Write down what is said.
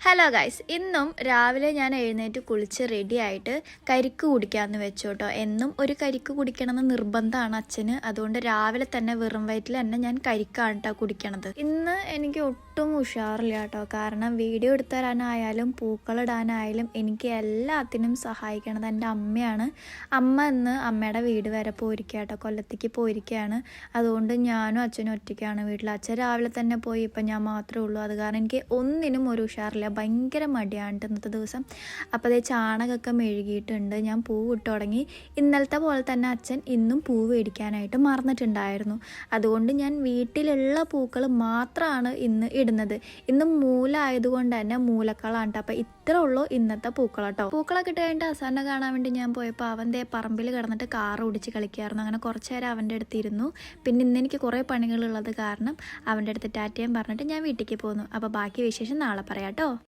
Hello guys, ഇന്നും രാവിലെ ഞാൻ എഴുന്നേറ്റ് കുളിച്ച് റെഡി ആയിട്ട് കരിക്ക് കുടിക്കാമെന്ന് വെച്ചു കേട്ടോ. എന്നും ഒരു കരിക്ക് കുടിക്കണമെന്ന് നിർബന്ധമാണ് അച്ഛന്. അതുകൊണ്ട് രാവിലെ തന്നെ വെറും വയറ്റിൽ തന്നെ ഞാൻ കരിക്കാണ് കേട്ടോ കുടിക്കണത്. ഇന്ന് എനിക്ക് ഒട്ടും ഉഷാറില്ല കേട്ടോ. കാരണം വീഡിയോ എടുത്തു തരാനായാലും പൂക്കളിടാനായാലും എനിക്ക് എല്ലാത്തിനും സഹായിക്കണത് എൻ്റെ അമ്മയാണ്. അമ്മ ഇന്ന് അമ്മയുടെ വീട് വരെ പോയിരിക്കുക കേട്ടോ, കൊല്ലത്തേക്ക് പോയിരിക്കുകയാണ്. അതുകൊണ്ട് ഞാനും അച്ഛനും ഒറ്റയ്ക്കാണ് വീട്ടിൽ. അച്ഛൻ രാവിലെ തന്നെ പോയി, ഇപ്പം ഞാൻ മാത്രമേ ഉള്ളൂ. അത് കാരണം എനിക്ക് ഒന്നിനും ഒരു ഉഷാറില്ല, ഭയങ്കര മടിയാണ് ഇന്നത്തെ ദിവസം. അപ്പോൾ അതേ ചാണകമൊക്കെ മെഴുകിയിട്ടുണ്ട്, ഞാൻ പൂവ് ഇട്ട് തുടങ്ങി. ഇന്നലത്തെ പോലെ തന്നെ അച്ഛൻ ഇന്നും പൂവ് മേടിക്കാനായിട്ട് മറന്നിട്ടുണ്ടായിരുന്നു. അതുകൊണ്ട് ഞാൻ വീട്ടിലുള്ള പൂക്കൾ മാത്രമാണ് ഇന്ന് ഇടുന്നത്. ഇന്ന് മൂല ആയതുകൊണ്ട് തന്നെ മൂലക്കളാണ്. അപ്പോൾ ഇത്ര ഉള്ളൂ ഇന്നത്തെ പൂക്കൾ കേട്ടോ. പൂക്കളൊക്കെ ഇട്ട് കഴിഞ്ഞിട്ട് അവസാനം കാണാൻ വേണ്ടി ഞാൻ പോയപ്പോൾ അവൻ്റെ പറമ്പിൽ കിടന്നിട്ട് കാറ് ഓടിച്ച് കളിക്കായിരുന്നു. അങ്ങനെ കുറച്ച് നേരം അവൻ്റെ അടുത്തിരുന്നു. പിന്നെ ഇന്ന് എനിക്ക് കുറേ പണികളുള്ളത് കാരണം അവൻ്റെ അടുത്ത് ടാറ്റയും പറഞ്ഞിട്ട് ഞാൻ വീട്ടിലേക്ക് പോന്നു. അപ്പോൾ ബാക്കി വിശേഷം നാളെ പറയാം കേട്ടോ.